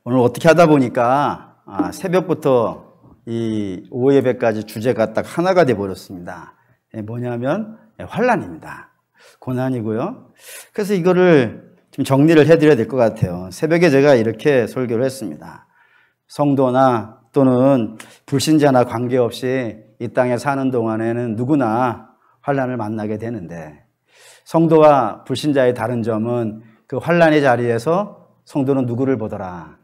오늘 어떻게 하다 보니까 새벽부터 이 오후 예배까지 주제가 딱 하나가 돼버렸습니다. 뭐냐면 환난입니다. 고난이고요. 그래서 이거를 좀 정리를 해드려야 될 것 같아요. 새벽에 제가 이렇게 설교를 했습니다. 성도나 또는 불신자나 관계없이 이 땅에 사는 동안에는 누구나 환난을 만나게 되는데, 성도와 불신자의 다른 점은 그 환난의 자리에서 성도는 누구를 보더라?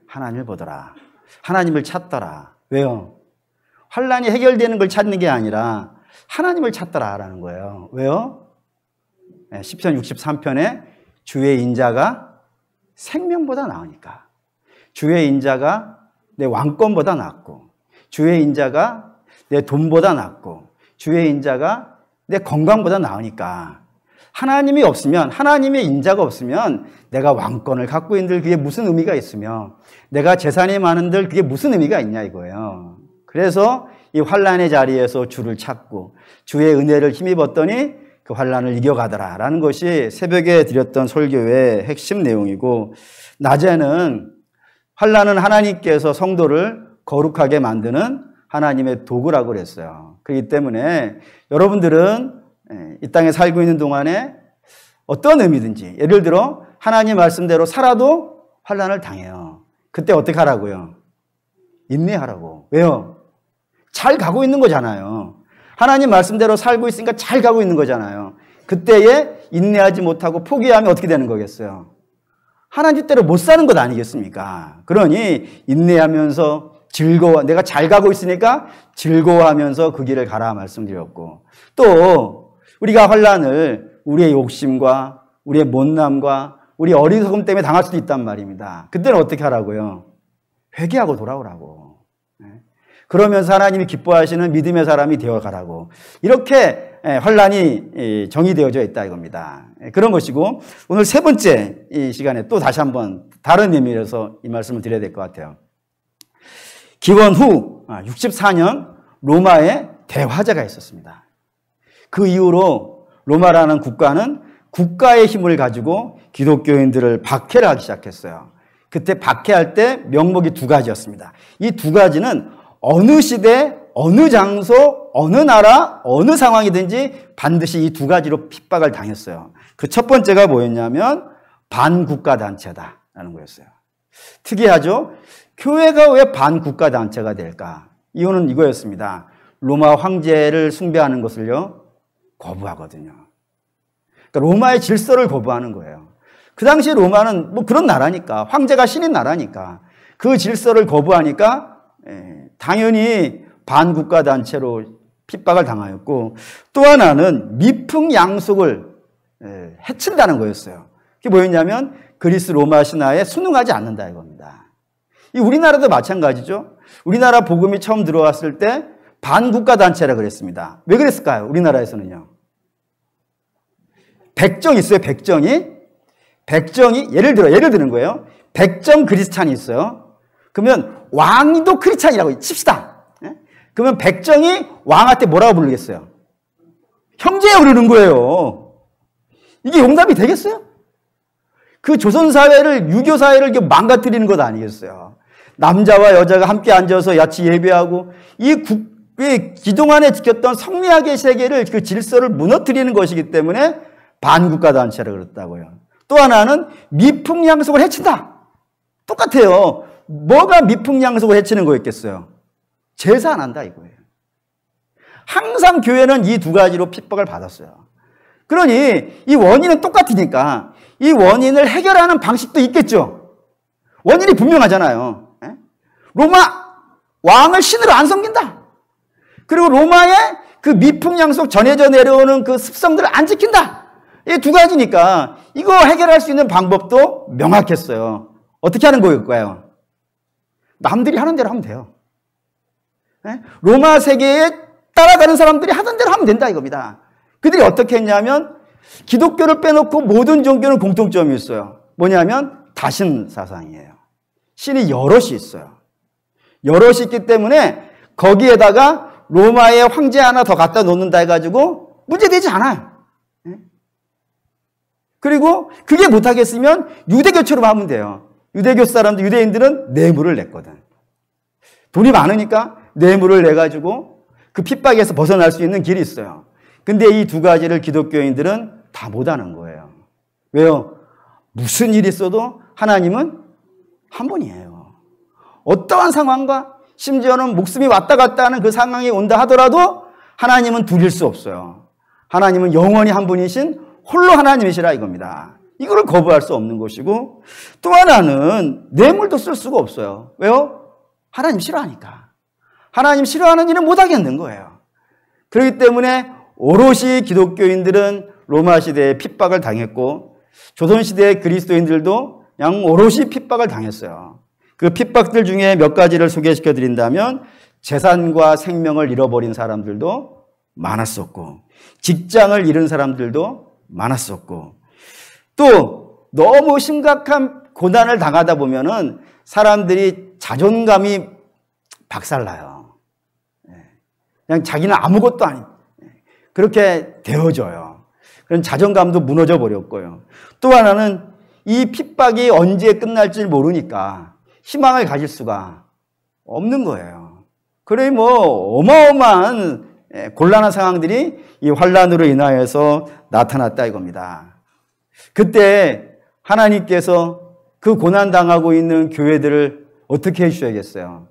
하나님을 보더라. 하나님을 찾더라. 왜요? 환난이 해결되는 걸 찾는 게 아니라 하나님을 찾더라라는 거예요. 왜요? 시편 63편에 주의 인자가 생명보다 나으니까. 주의 인자가 내 왕권보다 낫고, 주의 인자가 내 돈보다 낫고, 주의 인자가 내 건강보다 나으니까. 하나님이 없으면, 하나님의 인자가 없으면 내가 왕권을 갖고 있는들 그게 무슨 의미가 있으며, 내가 재산이 많은들 그게 무슨 의미가 있냐 이거예요. 그래서 이 환난의 자리에서 주를 찾고 주의 은혜를 힘입었더니 그 환난을 이겨가더라라는 것이 새벽에 드렸던 설교의 핵심 내용이고, 낮에는 환난은 하나님께서 성도를 거룩하게 만드는 하나님의 도구라고 그랬어요. 그렇기 때문에 여러분들은 이 땅에 살고 있는 동안에 어떤 의미든지, 예를 들어 하나님 말씀대로 살아도 환난을 당해요. 그때 어떻게 하라고요? 인내하라고. 왜요? 잘 가고 있는 거잖아요. 하나님 말씀대로 살고 있으니까 잘 가고 있는 거잖아요. 그때에 인내하지 못하고 포기하면 어떻게 되는 거겠어요? 하나님 뜻대로 못 사는 것 아니겠습니까? 그러니 인내하면서 내가 잘 가고 있으니까 즐거워하면서 그 길을 가라 말씀드렸고, 또 우리가 환난을 우리의 욕심과 우리의 못남과 우리 어리석음 때문에 당할 수도 있단 말입니다. 그때는 어떻게 하라고요? 회개하고 돌아오라고. 그러면서 하나님이 기뻐하시는 믿음의 사람이 되어가라고. 이렇게 환난이 정의되어져 있다 이겁니다. 그런 것이고, 오늘 세 번째 이 시간에 또 다시 한번 다른 의미에서 이 말씀을 드려야 될 것 같아요. 기원 후 64년 로마에 대화제가 있었습니다. 그 이후로 로마라는 국가는 국가의 힘을 가지고 기독교인들을 박해를 하기 시작했어요. 그때 박해할 때 명목이 두 가지였습니다. 이 두 가지는 어느 시대, 어느 장소, 어느 나라, 어느 상황이든지 반드시 이 두 가지로 핍박을 당했어요. 그 첫 번째가 뭐였냐면 반국가 단체다라는 거였어요. 특이하죠? 교회가 왜 반국가 단체가 될까? 이유는 이거였습니다. 로마 황제를 숭배하는 것을요, 거부하거든요. 그러니까 로마의 질서를 거부하는 거예요. 그 당시 로마는 뭐 그런 나라니까, 황제가 신인 나라니까, 그 질서를 거부하니까 당연히 반국가 단체로 핍박을 당하였고, 또 하나는 미풍양속을 해친다는 거였어요. 그게 뭐였냐면 그리스 로마 신화에 순응하지 않는다 이겁니다. 이 우리나라도 마찬가지죠. 우리나라 복음이 처음 들어왔을 때 반국가 단체라 그랬습니다. 왜 그랬을까요? 우리나라에서는요. 백정이 있어요. 백정이 예를 드는 거예요. 백정 크리스찬이 있어요. 그러면 왕도 크리스찬이라고 칩시다. 그러면 백정이 왕한테 뭐라고 부르겠어요? 형제야 그러는 거예요. 이게 용납이 되겠어요? 그 조선사회를, 유교사회를 망가뜨리는 것 아니겠어요? 남자와 여자가 함께 앉아서 야치 예배하고 이 그동안에 지켰던 성리학의 세계를, 그 질서를 무너뜨리는 것이기 때문에 반국가 단체라 그랬다고요. 또 하나는 미풍양속을 해친다. 똑같아요. 뭐가 미풍양속을 해치는 거였겠어요? 제사 안 한다 이거예요. 항상 교회는 이 두 가지로 핍박을 받았어요. 그러니 이 원인은 똑같으니까 이 원인을 해결하는 방식도 있겠죠. 원인이 분명하잖아요. 로마 왕을 신으로 안 섬긴다. 그리고 로마의 그 미풍양속 전해져 내려오는 그 습성들을 안 지킨다. 이 두 가지니까 이거 해결할 수 있는 방법도 명확했어요. 어떻게 하는 거일까요? 남들이 하는 대로 하면 돼요. 로마 세계에 따라가는 사람들이 하던 대로 하면 된다 이겁니다. 그들이 어떻게 했냐면 기독교를 빼놓고 모든 종교는 공통점이 있어요. 뭐냐면 다신 사상이에요. 신이 여럿이 있어요. 여럿이 있기 때문에 거기에다가 로마의 황제 하나 더 갖다 놓는다 해가지고 문제되지 않아요. 그리고 그게 못하겠으면 유대교처럼 하면 돼요. 유대교 사람들, 유대인들은 뇌물을 냈거든. 돈이 많으니까 뇌물을 내가지고 그 핍박에서 벗어날 수 있는 길이 있어요. 근데 이 두 가지를 기독교인들은 다 못하는 거예요. 왜요? 무슨 일이 있어도 하나님은 한 분이에요. 어떠한 상황과 심지어는 목숨이 왔다 갔다 하는 그 상황이 온다 하더라도 하나님은 둘일 수 없어요. 하나님은 영원히 한 분이신 홀로 하나님이시라 이겁니다. 이거를 거부할 수 없는 것이고, 또 하나는 뇌물도 쓸 수가 없어요. 왜요? 하나님 싫어하니까. 하나님 싫어하는 일은 못하겠는 거예요. 그렇기 때문에 오롯이 기독교인들은 로마 시대에 핍박을 당했고, 조선시대의 그리스도인들도 그냥 오롯이 핍박을 당했어요. 그 핍박들 중에 몇 가지를 소개시켜 드린다면, 재산과 생명을 잃어버린 사람들도 많았었고, 직장을 잃은 사람들도 많았었고, 또 너무 심각한 고난을 당하다 보면은 사람들이 자존감이 박살나요. 그냥 자기는 아무것도 아닌 그렇게 되어져요. 그런 자존감도 무너져 버렸고요. 또 하나는 이 핍박이 언제 끝날지 모르니까 희망을 가질 수가 없는 거예요. 그래 뭐 어마어마한 곤란한 상황들이 이 환난으로 인하여서 나타났다 이겁니다. 그때 하나님께서 그 고난당하고 있는 교회들을 어떻게 해주셔야겠어요?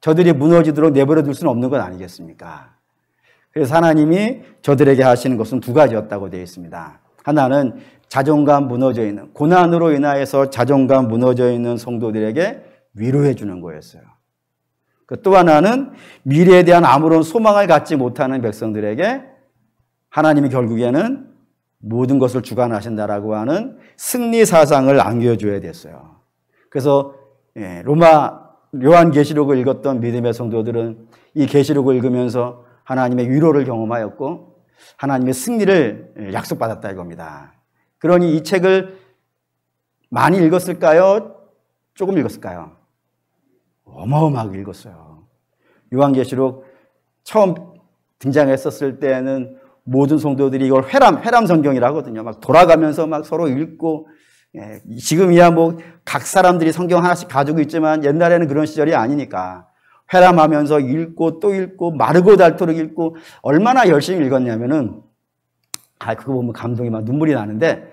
저들이 무너지도록 내버려 둘 수는 없는 건 아니겠습니까? 그래서 하나님이 저들에게 하시는 것은 두 가지였다고 되어 있습니다. 하나는 자존감 무너져 있는, 고난으로 인하여서 자존감 무너져 있는 성도들에게 위로해 주는 거였어요. 또 하나는 미래에 대한 아무런 소망을 갖지 못하는 백성들에게 하나님이 결국에는 모든 것을 주관하신다라고 하는 승리 사상을 안겨줘야 됐어요. 그래서 요한계시록을 읽었던 믿음의 성도들은 이 계시록을 읽으면서 하나님의 위로를 경험하였고 하나님의 승리를 약속받았다 이겁니다. 그러니 이 책을 많이 읽었을까요? 조금 읽었을까요? 어마어마하게 읽었어요. 요한계시록 처음 등장했었을 때는 모든 성도들이 이걸 회람 성경이라 하거든요. 막 돌아가면서 막 서로 읽고, 지금이야 뭐 각 사람들이 성경 하나씩 가지고 있지만 옛날에는 그런 시절이 아니니까 회람하면서 읽고 또 읽고 마르고 닳도록 읽고 얼마나 열심히 읽었냐면은 그거 보면 감동이 막 눈물이 나는데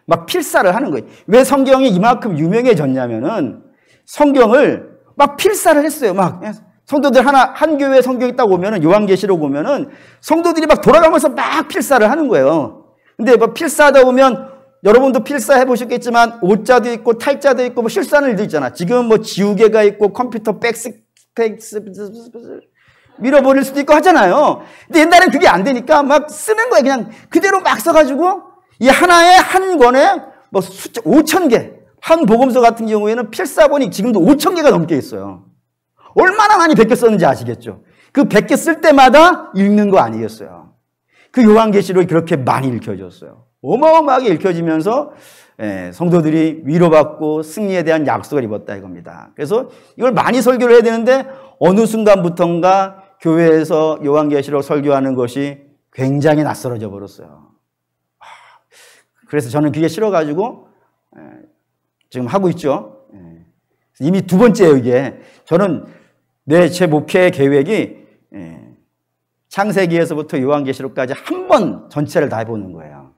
막 필사를 하는 거예요. 왜 성경이 이만큼 유명해졌냐면은 성경을 막 필사를 했어요. 막 성도들 한 교회 성경이 딱 오면은 요한계시록 오면은 성도들이 막 돌아가면서 막 필사를 하는 거예요. 근데 막 필사하다 보면 여러분도 필사해 보셨겠지만 오자도 있고 탈자도 있고 뭐 실수하는 일도 있잖아. 지금 뭐 지우개가 있고 컴퓨터 백스 밀어버릴 수도 있고 하잖아요. 근데 옛날엔 그게 안 되니까 막 쓰는 거예요. 그냥 그대로 막 써가지고 이 하나에 한 권에 뭐 5,000개. 한 복음서 같은 경우에는 필사본이 지금도 5,000개가 넘게 있어요. 얼마나 많이 베껴 썼는지 아시겠죠? 그 베껴 쓸 때마다 읽는 거 아니겠어요? 그 요한계시록이 그렇게 많이 읽혀졌어요. 어마어마하게 읽혀지면서 성도들이 위로받고 승리에 대한 약속을 입었다 이겁니다. 그래서 이걸 많이 설교를 해야 되는데 어느 순간부터인가 교회에서 요한계시록 설교하는 것이 굉장히 낯설어져 버렸어요. 그래서 저는 그게 싫어가지고 지금 하고 있죠. 이미 두 번째예요 이게. 저는 제 목회 계획이 창세기에서부터 요한계시록까지 한 번 전체를 다 해보는 거예요.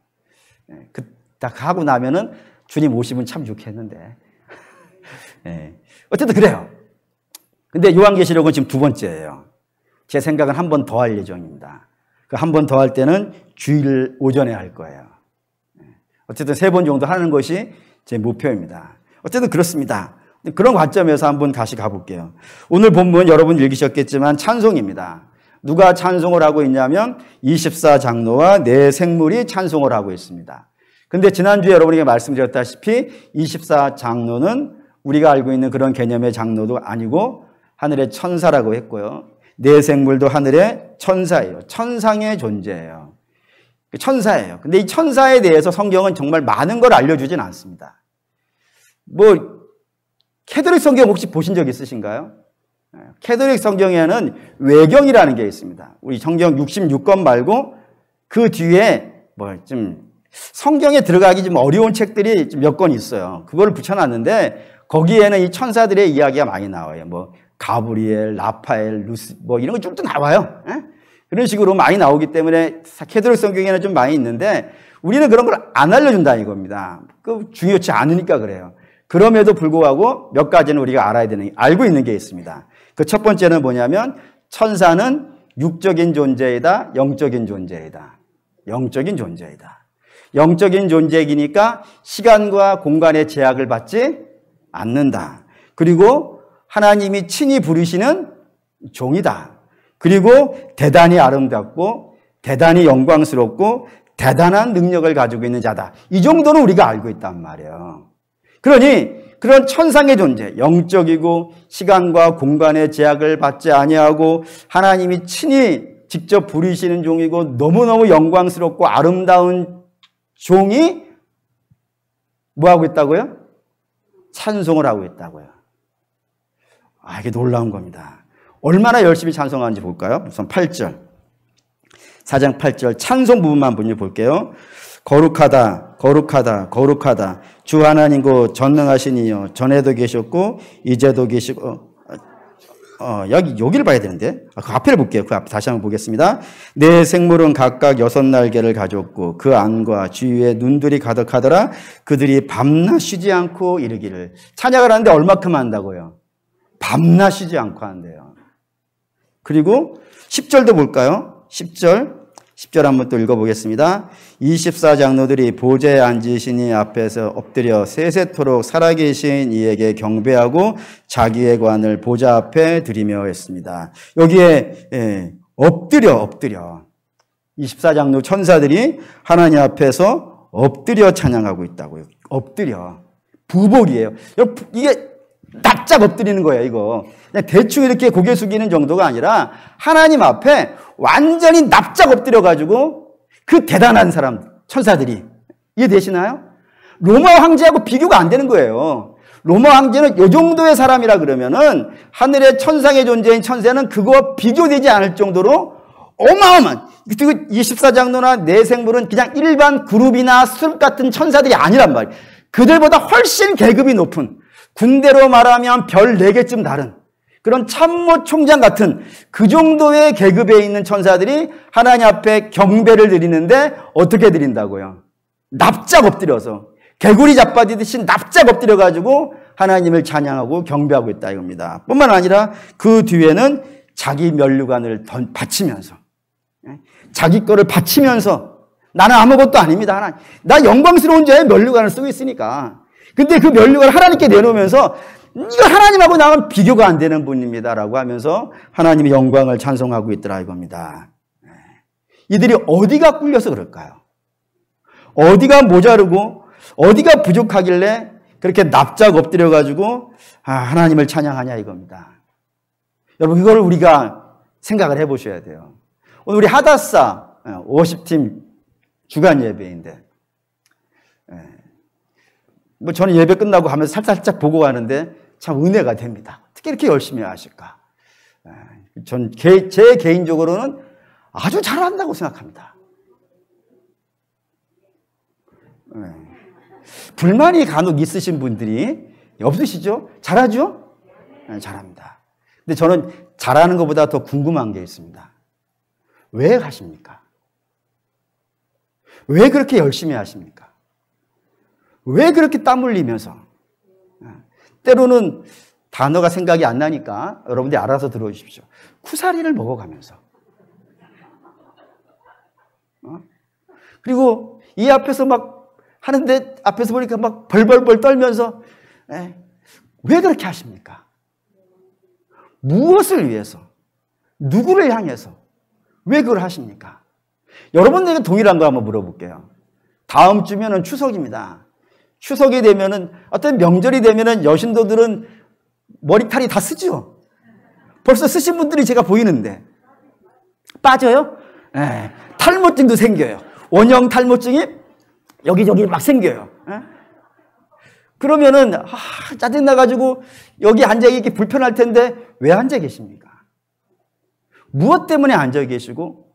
딱 하고 나면은 주님 오시면 참 좋겠는데. 어쨌든 그래요. 근데 요한계시록은 지금 두 번째예요. 제 생각은 한 번 더 할 예정입니다. 그 한 번 더 할 때는 주일 오전에 할 거예요. 어쨌든 3번 정도 하는 것이 제 목표입니다. 어쨌든 그렇습니다. 그런 관점에서 한번 다시 가볼게요. 오늘 본문 여러분 읽으셨겠지만 찬송입니다. 누가 찬송을 하고 있냐면 24장로와 네 생물이 찬송을 하고 있습니다. 근데 지난주에 여러분에게 말씀드렸다시피 24장로는 우리가 알고 있는 그런 개념의 장로도 아니고 하늘의 천사라고 했고요. 네 생물도 하늘의 천사예요. 천상의 존재예요. 천사예요. 근데 이 천사에 대해서 성경은 정말 많은 걸 알려주진 않습니다. 캐톨릭 성경 혹시 보신 적 있으신가요? 캐톨릭 성경에는 외경이라는 게 있습니다. 우리 성경 66권 말고 그 뒤에 좀 성경에 들어가기 좀 어려운 책들이 몇 권 있어요. 그걸 붙여놨는데 거기에는 이 천사들의 이야기가 많이 나와요. 뭐 가브리엘, 라파엘, 루스 뭐 이런 거 좀 또 나와요. 예? 그런 식으로 많이 나오기 때문에 캐톨릭 성경에는 좀 많이 있는데 우리는 그런 걸 안 알려준다 이겁니다. 그 중요치 않으니까 그래요. 그럼에도 불구하고 몇 가지는 우리가 알고 있는 게 있습니다. 그 첫 번째는 뭐냐면 천사는 육적인 존재이다, 영적인 존재이다. 영적인 존재이다. 영적인 존재이니까 시간과 공간의 제약을 받지 않는다. 그리고 하나님이 친히 부르시는 종이다. 그리고 대단히 아름답고 대단히 영광스럽고 대단한 능력을 가지고 있는 자다. 이 정도는 우리가 알고 있단 말이에요. 그러니 그런 천상의 존재, 영적이고 시간과 공간의 제약을 받지 아니하고 하나님이 친히 직접 부르시는 종이고 너무너무 영광스럽고 아름다운 종이 뭐하고 있다고요? 찬송을 하고 있다고요. 이게 놀라운 겁니다. 얼마나 열심히 찬송하는지 볼까요? 우선 8절. 4장 8절 찬송 부분만 먼저 볼게요. 거룩하다, 거룩하다, 거룩하다. 주 하나님 곧 전능하신 이여 전에도 계셨고 이제도 계시고 여기를 봐야 되는데 그 앞에를 볼게요. 그 앞 다시 한번 보겠습니다. 내 생물은 각각 6날개를 가졌고 그 안과 주위에 눈들이 가득하더라. 그들이 밤낮 쉬지 않고 이르기를. 찬양을 하는데 얼마큼 한다고요? 밤낮 쉬지 않고 한대요. 그리고 10절도 볼까요? 10절 한번 또 읽어보겠습니다. 24장로들이 보좌에 앉으신 이 앞에서 엎드려 세세토록 살아계신 이에게 경배하고 자기의 관을 보좌 앞에 드리며 했습니다. 여기에 엎드려 24장로 천사들이 하나님 앞에서 엎드려 찬양하고 있다고요. 엎드려. 부복이에요. 이게 납작 엎드리는 거예요, 이거. 그냥 대충 이렇게 고개 숙이는 정도가 아니라 하나님 앞에 완전히 납작 엎드려가지고 그 대단한 사람, 천사들이. 이해되시나요? 로마 황제하고 비교가 안 되는 거예요. 로마 황제는 이 정도의 사람이라 그러면은 하늘의 천상의 존재인 천사는 그거와 비교되지 않을 정도로 어마어마한, 그리고 24장로나 내생물은 그냥 일반 그룹이나 수습 같은 천사들이 아니란 말이에요. 그들보다 훨씬 계급이 높은, 군대로 말하면 별 4개쯤 다른 그런 참모 총장 같은 그 정도의 계급에 있는 천사들이 하나님 앞에 경배를 드리는데 어떻게 드린다고요? 납작 엎드려서 개구리 잡아디듯이 납작 엎드려가지고 하나님을 찬양하고 경배하고 있다 이겁니다. 뿐만 아니라 그 뒤에는 자기 면류관을 바치면서 자기 거를 바치면서 나는 아무것도 아닙니다. 하나님. 나 영광스러운 자의 면류관을 쓰고 있으니까. 근데 그 면류관을 하나님께 내놓으면서 이거 하나님하고 나는 비교가 안 되는 분입니다라고 하면서 하나님의 영광을 찬송하고 있더라 이겁니다. 이들이 어디가 꿀려서 그럴까요? 어디가 모자르고 어디가 부족하길래 그렇게 납작 엎드려가지고 하나님을 찬양하냐 이겁니다. 여러분 이걸 우리가 생각을 해보셔야 돼요. 오늘 우리 하다사 워십팀 주간 예배인데 뭐 저는 예배 끝나고 가면서 살짝 보고 가는데 참 은혜가 됩니다. 어떻게 이렇게 열심히 하실까? 전 제 개인적으로는 아주 잘한다고 생각합니다. 불만이 간혹 있으신 분들이 없으시죠? 잘하죠? 잘합니다. 근데 저는 잘하는 것보다 더 궁금한 게 있습니다. 왜 하십니까? 왜 그렇게 열심히 하십니까? 왜 그렇게 땀 흘리면서? 때로는 단어가 생각이 안 나니까 여러분들이 알아서 들어주십시오. 쿠사리를 먹어가면서. 그리고 이 앞에서 막 하는데 앞에서 보니까 막 벌벌벌 떨면서 왜 그렇게 하십니까? 무엇을 위해서? 누구를 향해서? 왜 그걸 하십니까? 여러분들에게 동일한 거 한번 물어볼게요. 다음 주면은 추석입니다. 추석이 되면은 어떤 명절이 되면은 여신도들은 머리털이 다 쓰죠. 벌써 쓰신 분들이 제가 보이는데 빠져요? 탈모증도 생겨요. 원형 탈모증이 여기저기 막 생겨요. 그러면은 짜증나가지고 여기 앉아있기 불편할 텐데 왜 앉아 계십니까? 무엇 때문에 앉아 계시고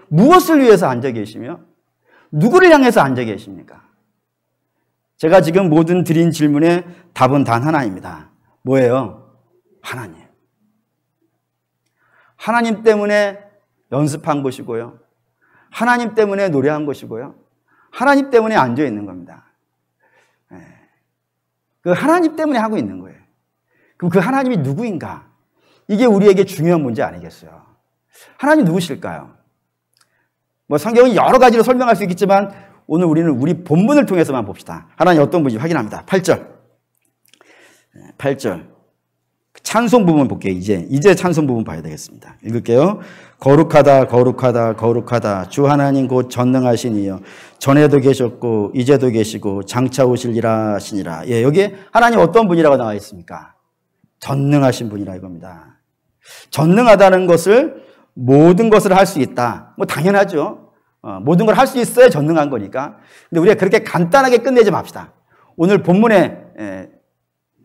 무엇을 위해서 앉아 계시며 누구를 향해서 앉아 계십니까? 제가 지금 모든 드린 질문의 답은 단 하나입니다. 뭐예요? 하나님. 하나님 때문에 연습한 것이고요. 하나님 때문에 노래한 것이고요. 하나님 때문에 앉아 있는 겁니다. 그 하나님 때문에 하고 있는 거예요. 그럼 그 하나님이 누구인가? 이게 우리에게 중요한 문제 아니겠어요? 하나님 누구실까요? 뭐 성경은 여러 가지로 설명할 수 있겠지만 오늘 우리는 우리 본문을 통해서만 봅시다. 하나님 어떤 분인지 확인합니다. 8절. 찬송 부분 볼게요. 이제 찬송 부분 봐야 되겠습니다. 읽을게요. 거룩하다 거룩하다 거룩하다 주 하나님 곧 전능하신 이여 전에도 계셨고 이제도 계시고 장차 오실이라 하시니라. 예, 여기에 하나님 어떤 분이라고 나와 있습니까? 전능하신 분이라 이겁니다. 전능하다는 것을 모든 것을 할 수 있다. 뭐 당연하죠. 모든 걸 할 수 있어야 전능한 거니까. 근데 우리가 그렇게 간단하게 끝내지 맙시다. 오늘 본문에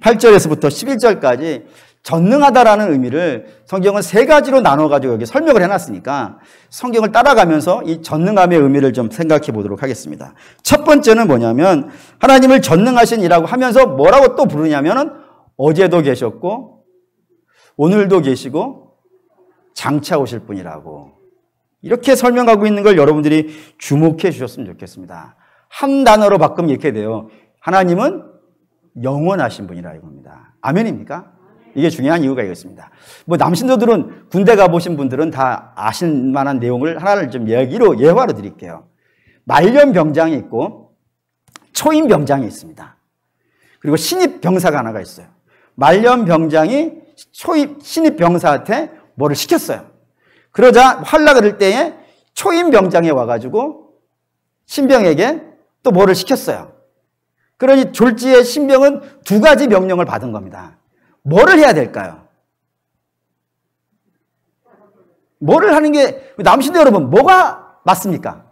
8절에서부터 11절까지 전능하다라는 의미를 성경은 세 가지로 나눠가지고 여기 설명을 해놨으니까 성경을 따라가면서 이 전능함의 의미를 좀 생각해 보도록 하겠습니다. 첫 번째는 뭐냐면 하나님을 전능하신 이라고 하면서 뭐라고 또 부르냐면은 어제도 계셨고 오늘도 계시고 장차 오실 분이라고 이렇게 설명하고 있는 걸 여러분들이 주목해 주셨으면 좋겠습니다. 한 단어로 바꾸면 이렇게 돼요. 하나님은 영원하신 분이라 이겁니다. 아멘입니까? 이게 중요한 이유가 있습니다. 뭐 남신도들은 군대 가보신 분들은 다 아실 만한 내용을 하나를 좀 예화로 드릴게요. 말년병장이 있고 초임병장이 있습니다. 그리고 신입병사가 하나가 있어요. 말년병장이 신입병사한테 뭐를 시켰어요. 그러자 활락을 할 때에 초임병장이 와가지고 신병에게 또 뭐를 시켰어요. 그러니 졸지의 신병은 두 가지 명령을 받은 겁니다. 뭐를 해야 될까요? 뭐를 하는 게, 남신대 여러분, 뭐가 맞습니까?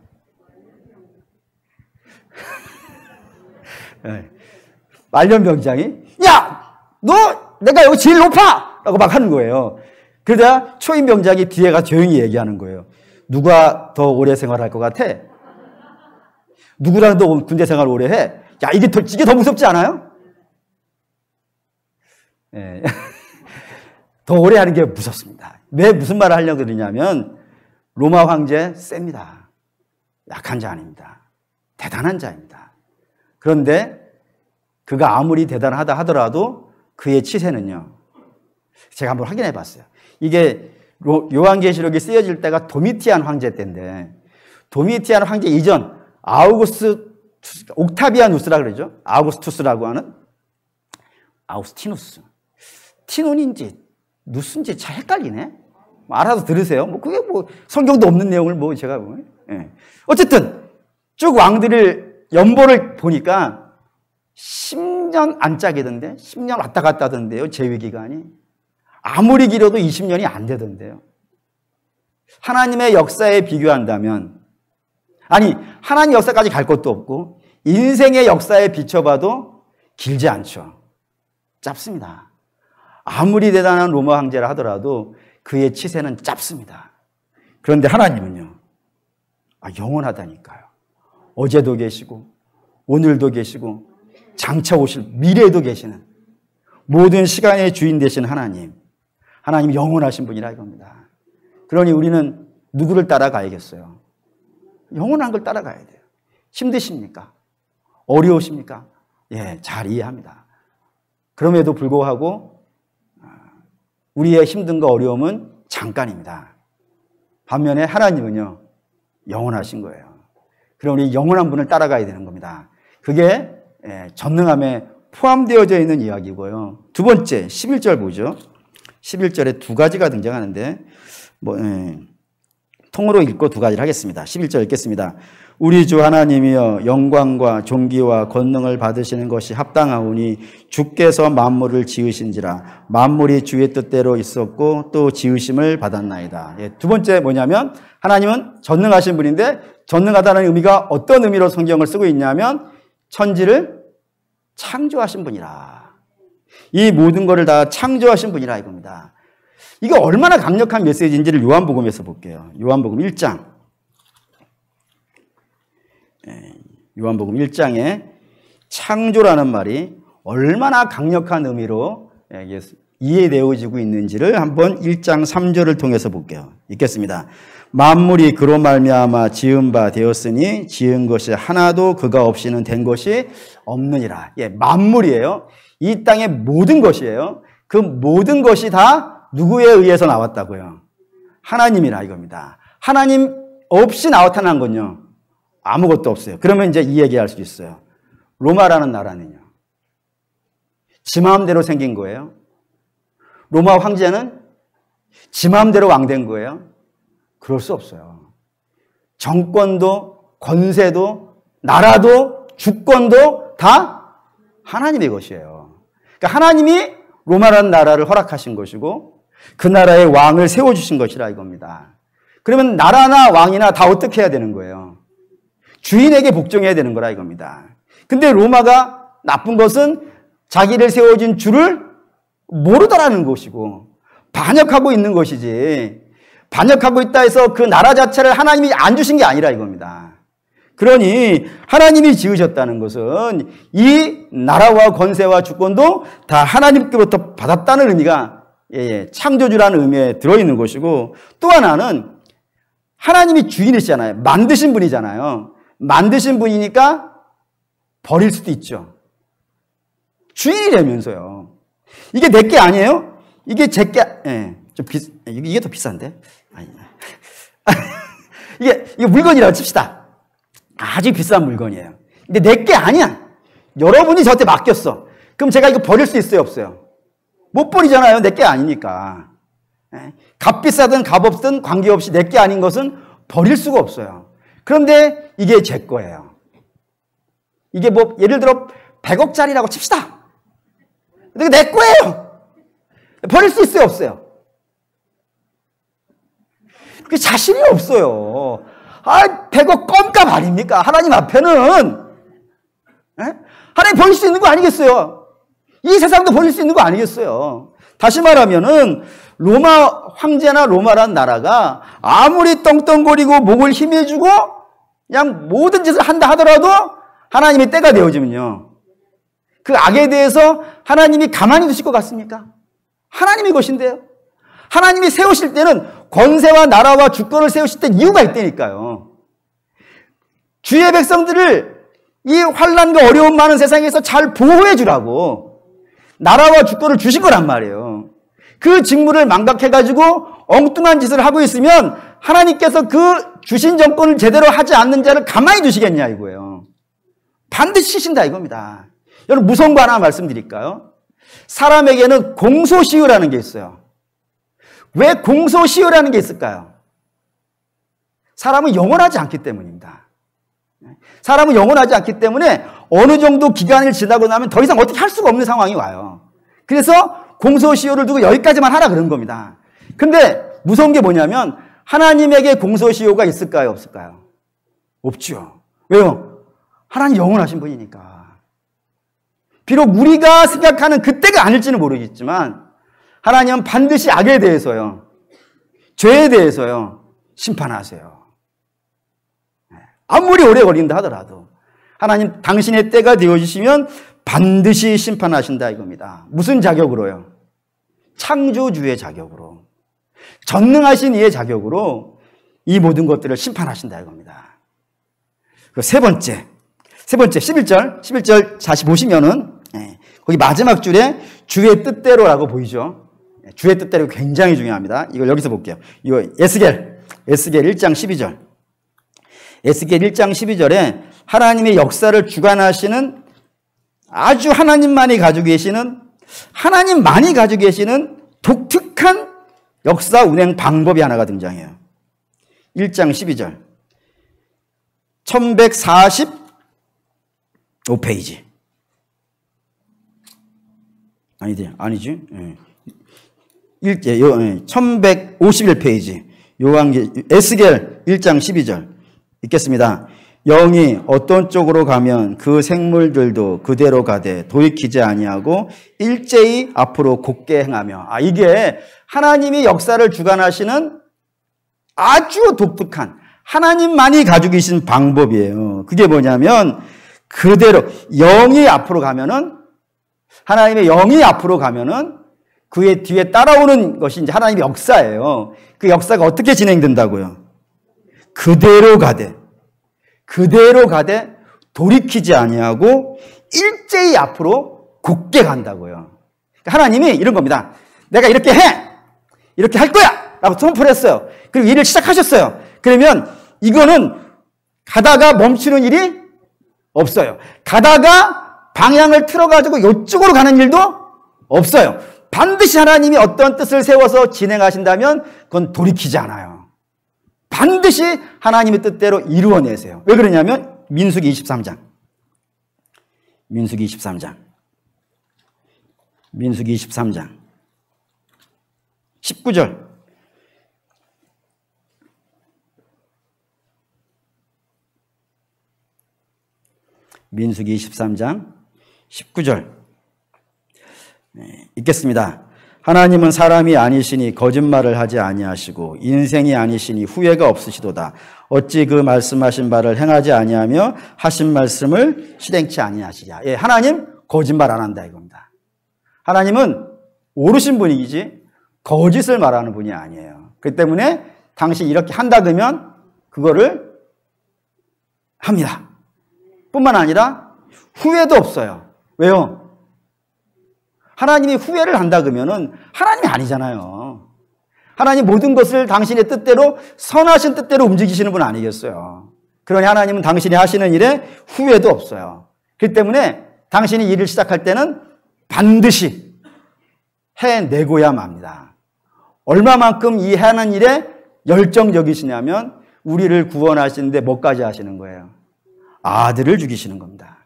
말년병장이, 야! 너 내가 여기 제일 높아! 라고 막 하는 거예요. 그러다 초임병장이 뒤에가 조용히 얘기하는 거예요. 누가 더 오래 생활할 것 같아? 누구랑 더 군대 생활 오래 해? 야, 이게 더 무섭지 않아요? 예. 더 오래 하는 게 무섭습니다. 왜 무슨 말을 하려고 그러냐면 로마 황제 셉니다. 약한 자 아닙니다. 대단한 자입니다. 그런데 그가 아무리 대단하다 하더라도 그의 치세는요. 제가 한번 확인해 봤어요. 이게 요한계시록이 쓰여질 때가 도미티안 황제 때인데 도미티안 황제 이전 옥타비아누스라 그러죠. 아우구스투스라고 하는 아우스티누스. 티눈인지 누스인지 잘 헷갈리네. 알아서 들으세요. 뭐 그게 뭐 성경도 없는 내용을 뭐 제가 보면. 예. 어쨌든 쭉 왕들을 연보를 보니까 10년 안 짜게던데 10년 왔다 갔다 하던데요. 재위 기간이. 아무리 길어도 20년이 안 되던데요. 하나님의 역사에 비교한다면 아니 하나님 역사까지 갈 것도 없고 인생의 역사에 비춰봐도 길지 않죠. 짧습니다. 아무리 대단한 로마 황제라 하더라도 그의 치세는 짧습니다. 그런데 하나님은요. 영원하다니까요. 어제도 계시고 오늘도 계시고 장차 오실 미래에도 계시는 모든 시간의 주인 되신 하나님. 하나님이 영원하신 분이라 이겁니다. 그러니 우리는 누구를 따라가야겠어요? 영원한 걸 따라가야 돼요. 힘드십니까? 어려우십니까? 예, 잘 이해합니다. 그럼에도 불구하고 우리의 힘든과 어려움은 잠깐입니다. 반면에 하나님은요, 영원하신 거예요. 그럼 우리 영원한 분을 따라가야 되는 겁니다. 그게 전능함에 포함되어져 있는 이야기고요. 두 번째, 11절 보죠. 11절에 두 가지가 등장하는데, 통으로 읽고 두 가지를 하겠습니다. 11절 읽겠습니다. 우리 주 하나님이여 영광과 존귀와 권능을 받으시는 것이 합당하오니 주께서 만물을 지으신지라 만물이 주의 뜻대로 있었고 또 지으심을 받았나이다. 예, 두 번째 뭐냐면 하나님은 전능하신 분인데 전능하다는 의미가 어떤 의미로 성경을 쓰고 있냐면 천지를 창조하신 분이라. 이 모든 것을 다 창조하신 분이라 이겁니다. 이거 얼마나 강력한 메시지인지를 요한복음에서 볼게요. 요한복음 1장. 요한복음 1장에 창조라는 말이 얼마나 강력한 의미로 이해되어지고 있는지를 한번 1장 3절을 통해서 볼게요. 읽겠습니다. 만물이 그로 말미암아 지은 바 되었으니 지은 것이 하나도 그가 없이는 된 것이 없느니라. 만물이에요. 이 땅의 모든 것이에요. 그 모든 것이 다 누구에 의해서 나왔다고요? 하나님이라 이겁니다. 하나님 없이 나타난 건요, 아무것도 없어요. 그러면 이제 이 얘기할 수 있어요. 로마라는 나라는요, 지 마음대로 생긴 거예요. 로마 황제는 지 마음대로 왕된 거예요. 그럴 수 없어요. 정권도 권세도 나라도 주권도 다 하나님의 것이에요. 그러니까 하나님이 로마라는 나라를 허락하신 것이고 그 나라의 왕을 세워주신 것이라 이겁니다. 그러면 나라나 왕이나 다 어떻게 해야 되는 거예요? 주인에게 복종해야 되는 거라 이겁니다. 근데 로마가 나쁜 것은 자기를 세워준 주를 모르더라는 것이고 반역하고 있는 것이지, 반역하고 있다 해서 그 나라 자체를 하나님이 안 주신 게 아니라 이겁니다. 그러니 하나님이 지으셨다는 것은 이 나라와 권세와 주권도 다 하나님께로부터 받았다는 의미가 창조주라는 의미에 들어있는 것이고, 또 하나는 하나님이 주인이시잖아요. 만드신 분이잖아요. 만드신 분이니까 버릴 수도 있죠. 주인이라면서요. 이게 내 게 아니에요? 이게 제 게, 이게 더 비싼데? 이게 물건이라고 칩시다. 아주 비싼 물건이에요. 근데 내 게 아니야. 여러분이 저한테 맡겼어. 그럼 제가 이거 버릴 수 있어요, 없어요? 못 버리잖아요. 내 게 아니니까. 값비싸든 값없든 관계없이 내 게 아닌 것은 버릴 수가 없어요. 그런데 이게 제 거예요. 이게 뭐 예를 들어 100억짜리라고 칩시다. 근데 내 거예요. 버릴 수 있어요, 없어요? 그 자신이 없어요. 100억 껌값 아닙니까? 하나님 앞에는. 하나님 버릴 수 있는 거 아니겠어요? 이 세상도 버릴 수 있는 거 아니겠어요? 다시 말하면은 로마 황제나 로마란 나라가 아무리 떵떵거리고 목을 힘해주고 그냥 모든 짓을 한다 하더라도 하나님의 때가 되어지면요, 그 악에 대해서 하나님이 가만히 두실 것 같습니까? 하나님의 것인데요. 하나님이 세우실 때는 권세와 나라와 주권을 세우실 때 이유가 있다니까요. 주의 백성들을 이 환난과 어려움 많은 세상에서 잘 보호해 주라고 나라와 주권을 주신 거란 말이에요. 그 직무를 망각해가지고 엉뚱한 짓을 하고 있으면 하나님께서 그 주신 정권을 제대로 하지 않는 자를 가만히 두시겠냐 이거예요. 반드시 치신다 이겁니다. 여러분, 무서운 거 하나 말씀드릴까요? 사람에게는 공소시효라는 게 있어요. 왜 공소시효라는 게 있을까요? 사람은 영원하지 않기 때문입니다. 사람은 영원하지 않기 때문에 어느 정도 기간을 지나고 나면 더 이상 어떻게 할 수가 없는 상황이 와요. 그래서 공소시효를 두고 여기까지만 하라 그런 겁니다. 근데 무서운 게 뭐냐면 하나님에게 공소시효가 있을까요, 없을까요? 없죠. 왜요? 하나님 영원하신 분이니까. 비록 우리가 생각하는 그때가 아닐지는 모르겠지만 하나님은 반드시 악에 대해서요, 죄에 대해서요, 심판하세요. 아무리 오래 걸린다 하더라도 하나님 당신의 때가 되어주시면 반드시 심판하신다 이겁니다. 무슨 자격으로요? 창조주의 자격으로, 전능하신 이의 자격으로 이 모든 것들을 심판하신다 이겁니다. 세 번째 11절 다시 보시면은 거기 마지막 줄에 주의 뜻대로라고 보이죠. 주의 뜻대로 굉장히 중요합니다. 이걸 여기서 볼게요. 이거 에스겔 1장 12절. 에스겔 1장 12절에 하나님의 역사를 주관하시는, 아주 하나님만이 가지고 계시는, 하나님만이 가지고 계시는 독특한 역사 운행 방법이 하나가 등장해요. 1장 12절. 1145페이지. 아니지. 1151페이지. 에스겔 1장 12절. 읽겠습니다. 영이 어떤 쪽으로 가면 그 생물들도 그대로 가되 돌이키지 아니하고 일제히 앞으로 곧게 행하며. 이게 하나님이 역사를 주관하시는 아주 독특한, 하나님만이 가지고 계신 방법이에요. 그게 뭐냐면 그대로 영이 앞으로 가면은 하나님의 영이 앞으로 가면은 그의 뒤에 따라오는 것이 이제 하나님의 역사예요. 그 역사가 어떻게 진행된다고요? 그대로 가되 돌이키지 아니하고 일제히 앞으로 굳게 간다고요. 하나님이 이런 겁니다. 내가 이렇게 할 거야! 라고 선포를 했어요. 그리고 일을 시작하셨어요. 그러면 이거는 가다가 멈추는 일이 없어요. 가다가 방향을 틀어가지고 이쪽으로 가는 일도 없어요. 반드시 하나님이 어떤 뜻을 세워서 진행하신다면 그건 돌이키지 않아요. 반드시 하나님의 뜻대로 이루어내세요. 왜 그러냐면 민수기 23장 19절 민수기 23장 19절 읽겠습니다. 하나님은 사람이 아니시니 거짓말을 하지 아니하시고 인생이 아니시니 후회가 없으시도다. 어찌 그 말씀하신 바를 행하지 아니하며 하신 말씀을 실행치 아니하시랴. 예, 하나님 거짓말 안 한다 이겁니다. 하나님은 오르신 분이지 거짓을 말하는 분이 아니에요. 그렇기 때문에 당신 이렇게 한다 그러면 그거를 합니다. 뿐만 아니라 후회도 없어요. 왜요? 하나님이 후회를 한다 그러면은 하나님이 아니잖아요. 하나님 모든 것을 당신의 뜻대로 선하신 뜻대로 움직이시는 분 아니겠어요. 그러니 하나님은 당신이 하시는 일에 후회도 없어요. 그렇기 때문에 당신이 일을 시작할 때는 반드시 해내고야 맙니다. 얼마만큼 이 하는 일에 열정적이시냐면 우리를 구원하시는데 뭐까지 하시는 거예요? 아들을 죽이시는 겁니다.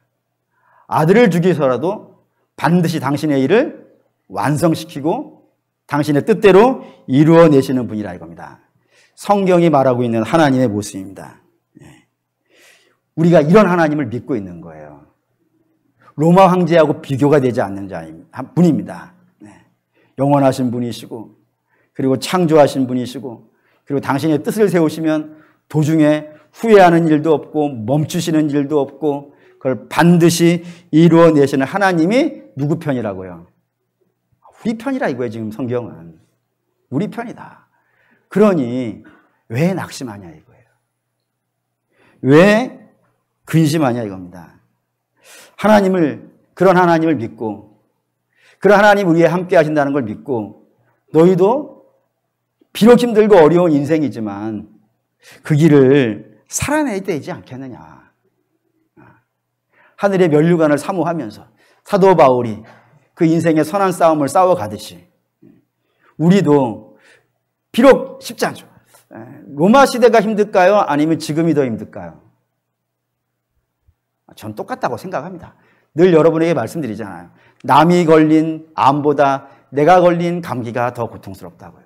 아들을 죽이서라도 반드시 당신의 일을 완성시키고 당신의 뜻대로 이루어내시는 분이라 이겁니다. 성경이 말하고 있는 하나님의 모습입니다. 우리가 이런 하나님을 믿고 있는 거예요. 로마 황제하고 비교가 되지 않는 분입니다. 영원하신 분이시고 그리고 창조하신 분이시고 그리고 당신의 뜻을 세우시면 도중에 후회하는 일도 없고 멈추시는 일도 없고 그걸 반드시 이루어내시는 하나님이 누구 편이라고요? 우리 편이라 이거예요. 지금 성경은 우리 편이다. 그러니 왜 낙심하냐 이거예요. 왜 근심하냐 이겁니다. 그런 하나님을 믿고 그런 하나님 우리에 함께 하신다는 걸 믿고 너희도 비록 힘들고 어려운 인생이지만 그 길을 살아내야 되지 않겠느냐. 하늘의 면류관을 사모하면서 사도 바울이 그 인생의 선한 싸움을 싸워가듯이 우리도 비록 쉽지 않죠. 로마 시대가 힘들까요? 아니면 지금이 더 힘들까요? 전 똑같다고 생각합니다. 늘 여러분에게 말씀드리잖아요. 남이 걸린 암보다 내가 걸린 감기가 더 고통스럽다고요.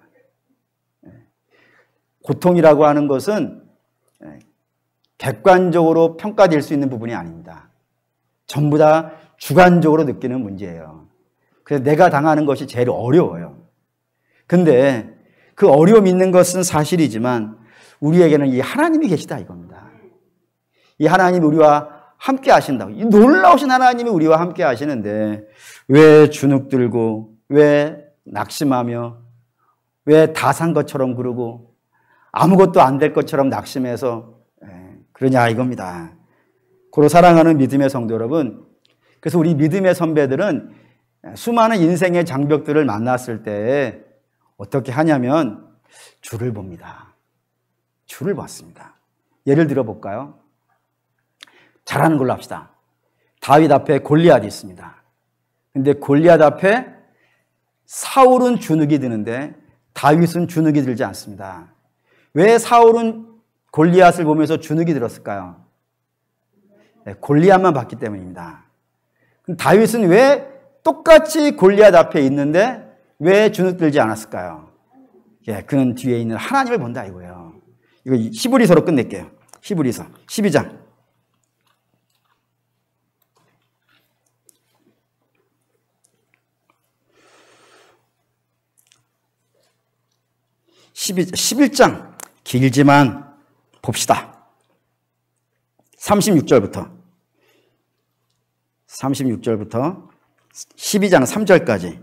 고통이라고 하는 것은 객관적으로 평가될 수 있는 부분이 아닙니다. 전부 다 주관적으로 느끼는 문제예요. 그래서 내가 당하는 것이 제일 어려워요. 근데 그 어려움 있는 것은 사실이지만 우리에게는 이 하나님이 계시다 이겁니다. 이 하나님이 우리와 함께 하신다고. 이 놀라우신 하나님이 우리와 함께 하시는데 왜 주눅들고 왜 낙심하며 왜 다 산 것처럼 그러고 아무것도 안 될 것처럼 낙심해서 그러냐 이겁니다. 고로 사랑하는 믿음의 성도 여러분, 그래서 우리 믿음의 선배들은 수많은 인생의 장벽들을 만났을 때 어떻게 하냐면 주를 봅니다. 주를 봤습니다. 예를 들어 볼까요? 잘하는 걸로 합시다. 다윗 앞에 골리앗이 있습니다. 근데 골리앗 앞에 사울은 주눅이 드는데 다윗은 주눅이 들지 않습니다. 왜 사울은 골리앗을 보면서 주눅이 들었을까요? 골리앗만 봤기 때문입니다. 그럼 다윗은 왜 똑같이 골리앗 앞에 있는데 왜 주눅 들지 않았을까요? 그는 뒤에 있는 하나님을 본다 이거예요. 이거 히브리서로 끝낼게요. 히브리서 12장. 11장 길지만 봅시다. 36절부터 12장 3절까지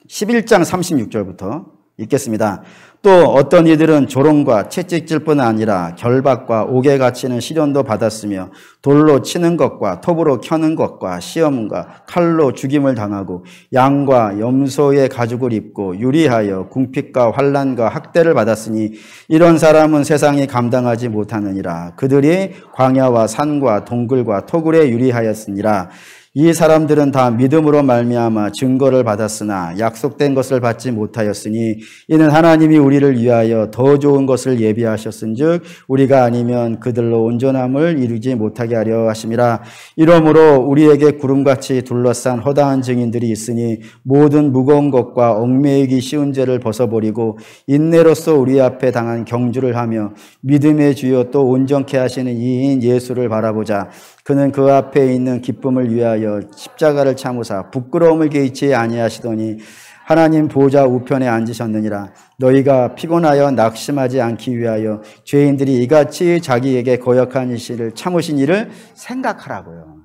11장 36절부터 읽겠습니다. 또 어떤 이들은 조롱과 채찍질뿐 아니라 결박과 옥에 갇히는 시련도 받았으며 돌로 치는 것과 톱으로 켜는 것과 시험과 칼로 죽임을 당하고 양과 염소의 가죽을 입고 유리하여 궁핍과 환난과 학대를 받았으니 이런 사람은 세상이 감당하지 못하느니라. 그들이 광야와 산과 동굴과 토굴에 유리하였으니라. 이 사람들은 다 믿음으로 말미암아 증거를 받았으나 약속된 것을 받지 못하였으니 이는 하나님이 우리를 위하여 더 좋은 것을 예비하셨은즉 우리가 아니면 그들로 온전함을 이루지 못하게 하려 하심이라. 이러므로 우리에게 구름같이 둘러싼 허다한 증인들이 있으니 모든 무거운 것과 얽매이기 쉬운 죄를 벗어버리고 인내로써 우리 앞에 당한 경주를 하며 믿음의 주여 또 온전케 하시는 이인 예수를 바라보자. 그는 그 앞에 있는 기쁨을 위하여 십자가를 참으사 부끄러움을 개의치 아니하시더니 하나님 보좌 우편에 앉으셨느니라. 너희가 피곤하여 낙심하지 않기 위하여 죄인들이 이같이 자기에게 거역한 일을 참으신 일을 생각하라고요.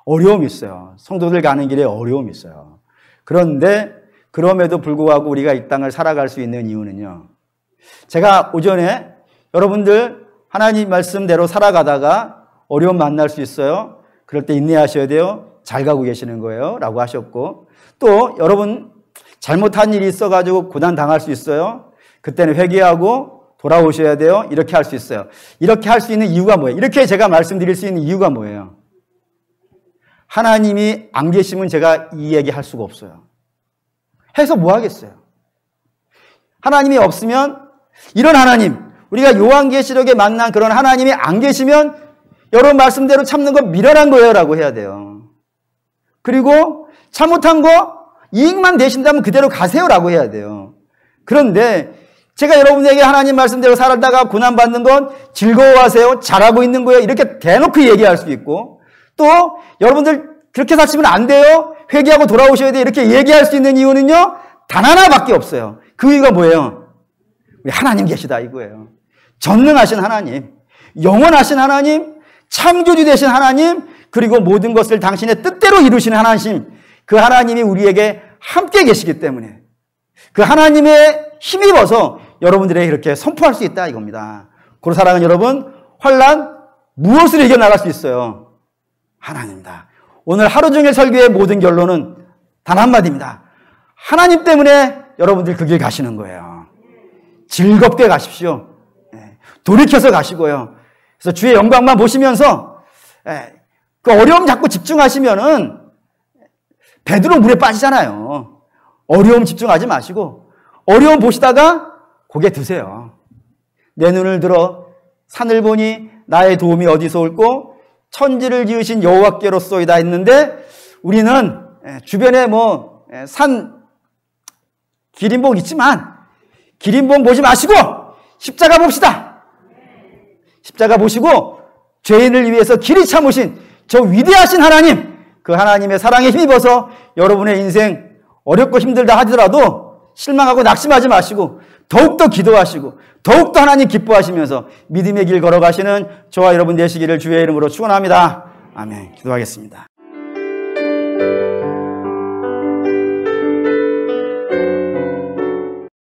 어려움이 있어요. 성도들 가는 길에 어려움이 있어요. 그런데 그럼에도 불구하고 우리가 이 땅을 살아갈 수 있는 이유는요, 제가 오전에 여러분들 하나님 말씀대로 살아가다가 어려움 만날 수 있어요. 그럴 때 인내하셔야 돼요. 잘 가고 계시는 거예요. 라고 하셨고, 또 여러분 잘못한 일이 있어가지고 고난 당할 수 있어요. 그때는 회개하고 돌아오셔야 돼요. 이렇게 할 수 있어요. 이렇게 할 수 있는 이유가 뭐예요? 이렇게 제가 말씀드릴 수 있는 이유가 뭐예요? 하나님이 안 계시면 제가 이 얘기 할 수가 없어요. 해서 뭐 하겠어요? 하나님이 없으면, 이런 하나님, 우리가 요한계시록에 만난 그런 하나님이 안 계시면 여러분 말씀대로 참는 거 미련한 거예요 라고 해야 돼요. 그리고 잘못한 거 이익만 되신다면 그대로 가세요 라고 해야 돼요. 그런데 제가 여러분에게 하나님 말씀대로 살다가 고난받는 건 즐거워하세요, 잘하고 있는 거예요, 이렇게 대놓고 얘기할 수 있고, 또 여러분들 그렇게 사시면 안 돼요, 회개하고 돌아오셔야 돼요, 이렇게 얘기할 수 있는 이유는요 단 하나밖에 없어요. 그 이유가 뭐예요? 우리 하나님 계시다 이거예요. 전능하신 하나님, 영원하신 하나님, 창조주 되신 하나님, 그리고 모든 것을 당신의 뜻대로 이루시는 하나님, 그 하나님이 우리에게 함께 계시기 때문에 그 하나님의 힘입어서 여러분들에게 이렇게 선포할 수 있다 이겁니다. 고로 사랑하는 여러분, 환난 무엇을 이겨나갈 수 있어요? 하나님입니다. 오늘 하루 종일 설교의 모든 결론은 단 한마디입니다. 하나님 때문에 여러분들 그 길 가시는 거예요. 즐겁게 가십시오. 돌이켜서 가시고요. 그래서 주의 영광만 보시면서 그 어려움 자꾸 집중하시면은 베드로 물에 빠지잖아요. 어려움 집중하지 마시고 어려움 보시다가 고개 드세요. 내 눈을 들어 산을 보니 나의 도움이 어디서 올꼬 천지를 지으신 여호와께로소이다 했는데, 우리는 주변에 산 기린봉 있지만 기린봉 보지 마시고 십자가 봅시다. 십자가 보시고 죄인을 위해서 길이 참으신 저 위대하신 하나님, 그 하나님의 사랑에 힘입어서 여러분의 인생 어렵고 힘들다 하더라도 실망하고 낙심하지 마시고 더욱더 기도하시고 더욱더 하나님 기뻐하시면서 믿음의 길 걸어가시는 저와 여러분 되시기를 주의 이름으로 축원합니다. 아멘. 기도하겠습니다.